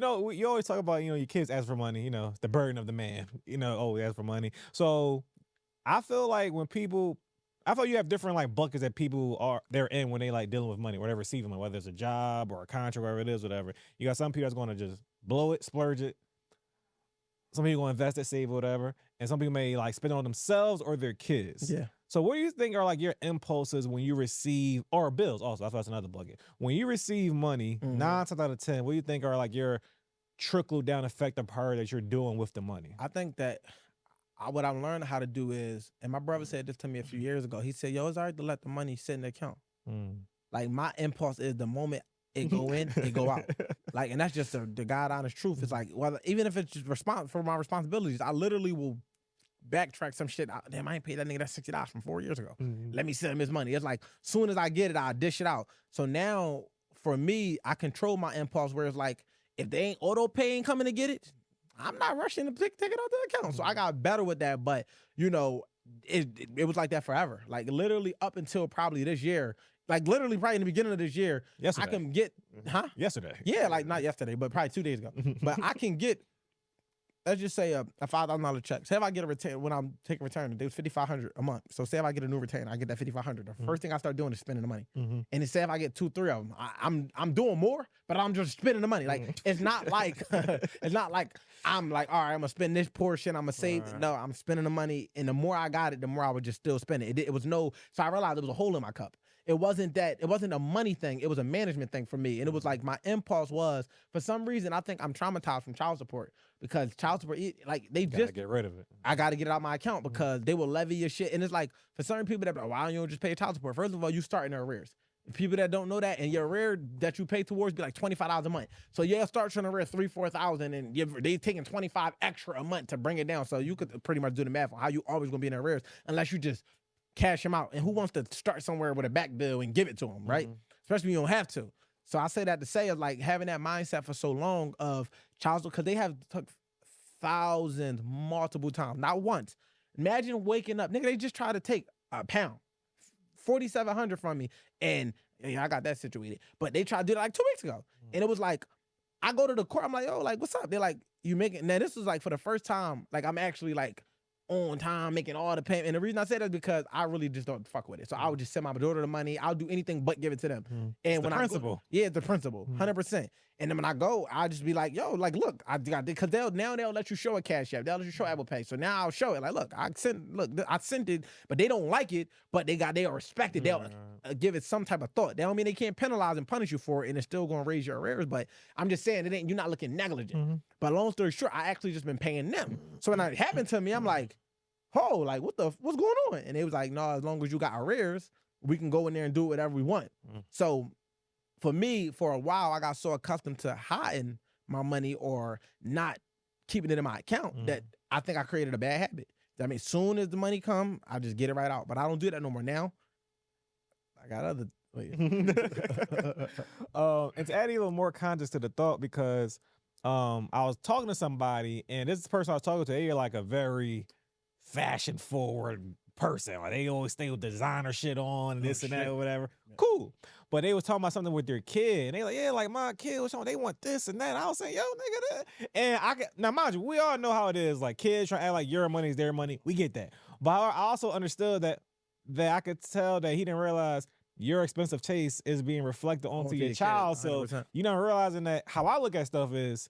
you always talk about, your kids ask for money, the burden of the man, always ask for money. So I feel like I feel you have different like buckets that they're in when they like dealing with money, whatever receiving, like whether it's a job or a contract, whatever it is, whatever. You got some people that's going to just blow it, splurge it. Some people going to invest it, save it, whatever. And some people may like spend it on themselves or their kids. Yeah. So what do you think are like your impulses when you receive, or bills also, I thought that's another bucket. When you receive money, 9 times out of 10, what do you think are like your trickle down effect of part that you're doing with the money? I think that what I'm learning how to do is, and my brother said this to me a few years ago, he said, yo, it's all right to let the money sit in the account. Like my impulse is the moment it go in, it go out. Like, and that's just the God honest truth. It's like, well, even if it's just for my responsibilities, I literally will backtrack some shit. Damn, I ain't paid that nigga that $60 from 4 years ago. Let me send him his money. It's like, soon as I get it, I dish it out. So now, for me, I control my impulse where it's like, if they ain't auto paying coming to get it, I'm not rushing to take it out the account. So I got better with that. But, it was like that forever. Like, literally up until probably this year, like literally probably in the beginning of this year, yesterday. I can get, Yesterday. Yeah, like not yesterday, but probably 2 days ago. But I can get, let's just say a $5,000 check. Say if I get a return, when I'm taking return, it was $5,500 a month. So say if I get a new return, I get that $5,500. The first thing I start doing is spending the money. And then say if I get 2, 3 of them, I'm doing more, but I'm just spending the money. Like it's not like I'm like, all right, I'm gonna spend this portion, I'm gonna save. No, I'm spending the money, and the more I got it, the more I would just still spend it. It was so I realized there was a hole in my cup. It wasn't a money thing. It was a management thing for me. And it was like my impulse was, for some reason, I think I'm traumatized from child support, because child support, they just get rid of it. I got to get it out of my account because they will levy your shit. And it's like, for certain people that, why don't you just pay child support? First of all, you start in arrears. People that don't know that, and your arrear that you pay towards be like $25 a month. So yeah, start trying to arrear 3,000-4,000, and they taking $25 extra a month to bring it down. So you could pretty much do the math on how you always gonna be in arrears unless you just cash them out. And who wants to start somewhere with a back bill and give it to them, right? Especially when you don't have to. So I say that to say, is like having that mindset for so long of child support, because they have took thousands multiple times, not once. Imagine waking up, nigga, they just tried to take a pound, $4,700 from me, and I got that situated. But they tried to do it like 2 weeks ago. And it was like, I go to the court, I'm like, yo, like, what's up? They're like, you making, now this was like for the first time, like I'm actually like on time, making all the payment. And the reason I say that is because I really just don't fuck with it. So I would just send my daughter the money. I'll do anything but give it to them. And when the principle. It's the principle, 100%. And then when I go, I'll just be like, yo, like, look, I got this. Because they'll let you show a Cash App. They'll let you show Apple Pay. So now I'll show it. Like, look, I sent it, but they don't like it, but they'll respect it. They'll give it some type of thought. That don't mean they can't penalize and punish you for it, and it's still going to raise your arrears. But I'm just saying, you're not looking negligent. But long story short, I actually just been paying them. So when it happened to me, I'm like, oh, like, what's going on? And they was like, no, as long as you got arrears, we can go in there and do whatever we want. So for me, for a while, I got so accustomed to hiding my money or not keeping it in my account that I think I created a bad habit. I mean, soon as the money come, I just get it right out. But I don't do that no more now. I got other ways. And to add a little more context to the thought, because I was talking to somebody, and this person I was talking to, they're like a very fashion forward person. Like they always stay with designer shit on and this and that or whatever. Yeah. Cool. But they was talking about something with their kid, and they like, yeah, like my kid was showing they want this and that. And I was saying, yo, nigga, that. And now mind you, we all know how it is. Like kids trying to act like your money is their money. We get that. But I also understood that I could tell that he didn't realize your expensive taste is being reflected onto your child. 100%. So you know, realizing that how I look at stuff is,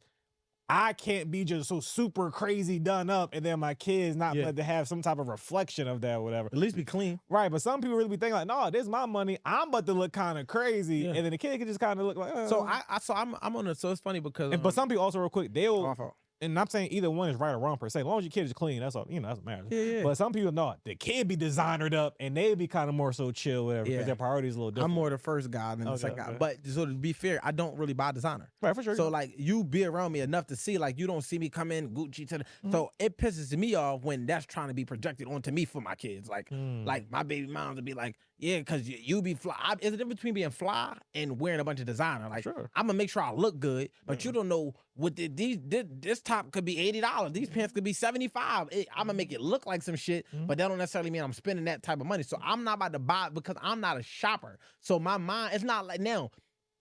I can't be just so super crazy done up and then my kids not to have some type of reflection of that or whatever. At least be clean. Right, but some people really be thinking like, no, this is my money. I'm about to look kind of crazy. And then the kid can just kind of look like, So I'm on it. So it's funny because... but some people also real quick, they'll... And I'm saying either one is right or wrong per se. As long as your kid is clean, that's all, that's what matters. Yeah. But some people know the kid be designered up and they be kind of more so chill, whatever, because their priorities a little different. I'm more the first guy than the second guy. But so to be fair, I don't really buy designer. Right, for sure. So like you be around me enough to see, like you don't see me come in Gucci to the... So it pisses me off when that's trying to be projected onto me for my kids. Like my baby moms would be like, yeah, because you be fly. Is the difference between being fly and wearing a bunch of designer? Like, I'm going to make sure I look good, but you don't know what this top could be $80. These pants could be $75. I'm going to make it look like some shit, but that don't necessarily mean I'm spending that type of money. So I'm not about to buy because I'm not a shopper. So my mind, it's not like now,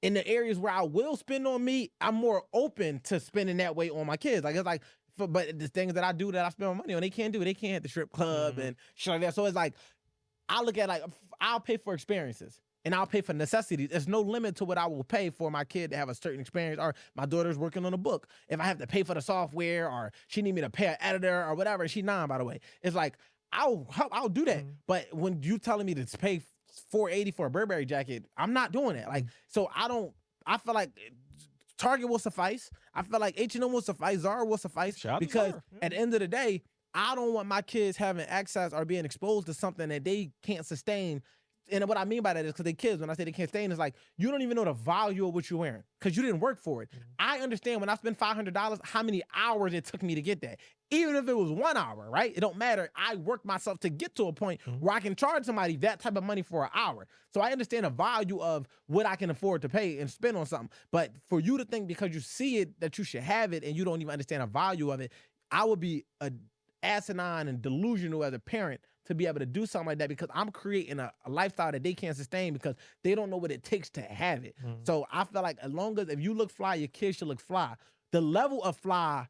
in the areas where I will spend on me, I'm more open to spending that way on my kids. Like, it's like, but the things that I do that I spend my money on, they can't do. They can't hit the strip club and shit like that. So it's like, I look at like, I'll pay for experiences and I'll pay for necessities. There's no limit to what I will pay for my kid to have a certain experience, or my daughter's working on a book. If I have to pay for the software, or she need me to pay an editor or whatever, and she's 9, by the way, it's like, I'll do that. But when you telling me to pay $480 for a Burberry jacket, I'm not doing that. Like, so I feel like Target will suffice. I feel like H&M will suffice. Zara will suffice. Because at the end of the day, I don't want my kids having access or being exposed to something that they can't sustain. And what I mean by that is because they kids, when I say they can't sustain, it's like, you don't even know the value of what you're wearing because you didn't work for it. I understand when I spend $500, how many hours it took me to get that. Even if it was 1 hour, right? It don't matter. I worked myself to get to a point where I can charge somebody that type of money for an hour. So I understand the value of what I can afford to pay and spend on something. But for you to think because you see it that you should have it and you don't even understand the value of it, I would be asinine and delusional as a parent to be able to do something like that, because I'm creating a lifestyle that they can't sustain because they don't know what it takes to have it. So I feel like as long as if you look fly, your kids should look fly. The level of fly,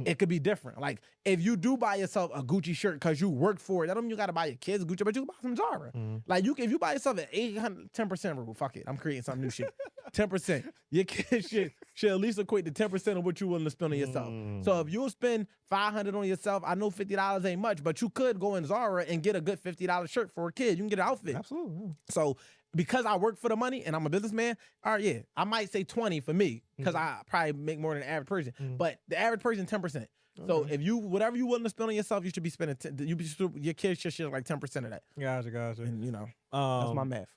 it could be different. Like if you do buy yourself a Gucci shirt because you worked for it, that don't mean you got to buy your kids Gucci, but you can buy some Zara. Like if you buy yourself an 10% rule, fuck it, I'm creating some new shit. 10%. Your kids should at least equate to 10% of what you're willing to spend on yourself. So if you'll spend $500 on yourself, I know $50 ain't much, but you could go in Zara and get a good $50 shirt for a kid. You can get an outfit. Absolutely. So because I work for the money and I'm a businessman, all right, yeah, I might say 20 for me because I probably make more than the average person. But the average person, 10%. So if you, whatever you willing to spend on yourself, you should be spending, your kids should share like 10% of that. Gotcha. And you know, that's my math.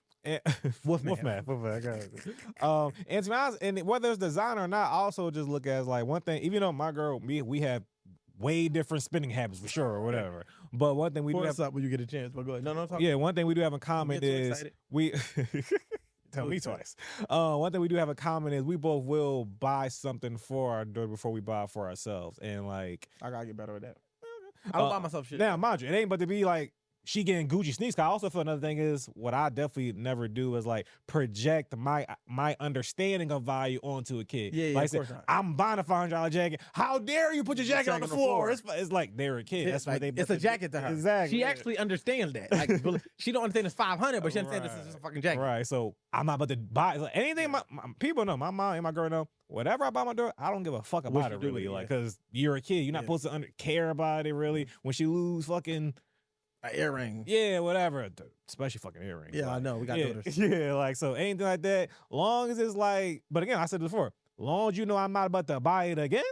Wolf math. And to be honest, and whether it's designer or not, I also just look at it as like one thing, even though my girl, we have way different spending habits for sure or whatever. But one thing we do have up when you get a chance. But go ahead. No. Yeah, one thing we do have in common is we tell me twice. One thing we do have in common is we both will buy something for our daughter before we buy it for ourselves. And like I gotta get better at that. I don't buy myself shit. Now, mind you, it ain't but to be like she getting Gucci sneaks. I also feel another thing is what I definitely never do is like project my understanding of value onto a kid. Yeah, like of course not. I'm buying a $500 jacket. How dare you put your jacket on the floor? It's like they're a kid. That's like, what they. It's a jacket to her. Exactly. She actually understands that. Like she don't understand it's $500, but she understands this is just a fucking jacket. Right. So I'm not about to buy like, anything. My people know. My mom and my girl know. Whatever I buy my daughter, I don't give a fuck about it really. Like because you're a kid, you're not supposed to care about it really. When she lose fucking. An earring. Yeah, whatever. Especially fucking earrings. Yeah, like, I know. We got daughters. Yeah, like, so anything like that, long as it's like, but again, I said before, long as you know I'm not about to buy it again,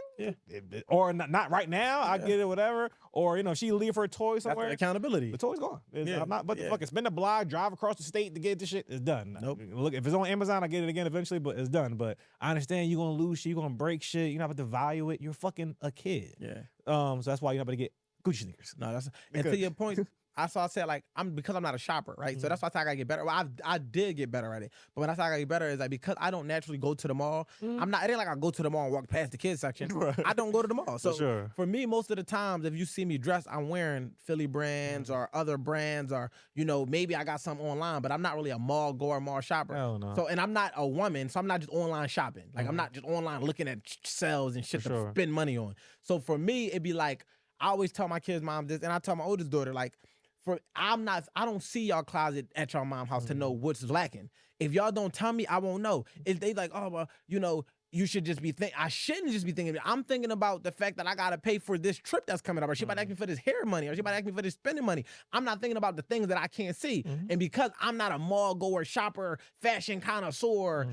or not right now, I get it, whatever. Or, you know, she leave her toy somewhere. That's accountability. The toy's gone. I'm not about to fucking spend a block, drive across the state to get this shit. It's done. Nope. Look, if it's on Amazon, I get it again eventually, but it's done. But I understand you're going to lose shit, you're going to break shit, you're not about to value it. You're fucking a kid. Yeah. So that's why you're not about to get Gucci sneakers. No, that's, and to your point, I said like because I'm not a shopper, right? So that's why I gotta get better. Well, I did get better at it, but when I say I gotta get better is like because I don't naturally go to the mall. I'm not. It ain't like I go to the mall and walk past the kids section. Right. I don't go to the mall. So for me, most of the times, if you see me dressed, I'm wearing Philly brands or other brands, or you know maybe I got something online, but I'm not really a mall goer, mall shopper. Hell no. So and I'm not a woman, so I'm not just online shopping. Like I'm not just online looking at sales and shit to spend money on. So for me, it'd be like I always tell my kids' mom this, and I tell my oldest daughter like. I don't see y'all closet at y'all mom's house to know what's lacking. If y'all don't tell me, I won't know. If they like, oh, well, you know, you should just be thinking, I shouldn't just be thinking, I'm thinking about the fact that I got to pay for this trip that's coming up, or she might ask me for this hair money, or she might ask me for this spending money. I'm not thinking about the things that I can't see. And because I'm not a mall goer, shopper, fashion connoisseur,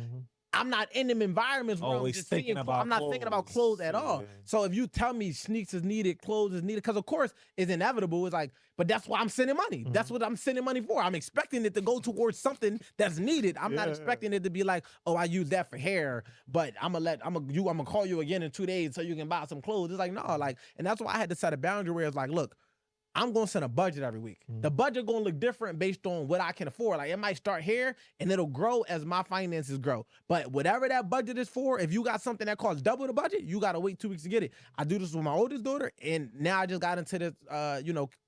I'm not in them environments where I'm just thinking about I'm not thinking about clothes at all. So if you tell me sneaks is needed, clothes is needed, because of course it's inevitable. It's like, but that's why I'm sending money. That's what I'm sending money for. I'm expecting it to go towards something that's needed. I'm not expecting it to be like, oh, I use that for hair, but I'm gonna call you again in 2 days so you can buy some clothes. It's like, no, like, and that's why I had to set a boundary where it's like, look, I'm going to send a budget every week. The budget going to look different based on what I can afford. Like it might start here and it'll grow as my finances grow. But whatever that budget is for, if you got something that costs double the budget, you got to wait 2 weeks to get it. I do this with my oldest daughter, and now I just got into this,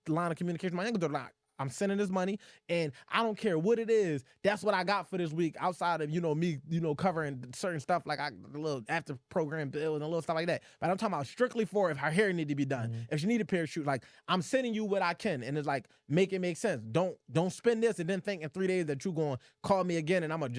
line of communication with my younger daughter. Like, I'm sending this money, and I don't care what it is. That's what I got for this week. Outside of me, covering certain stuff like the little after program bill and a little stuff like that. But I'm talking about strictly for if her hair need to be done, if she need a pair of shoes. Like I'm sending you what I can, and it's like make it make sense. Don't spend this and then think in 3 days that you going to call me again and I'm gonna just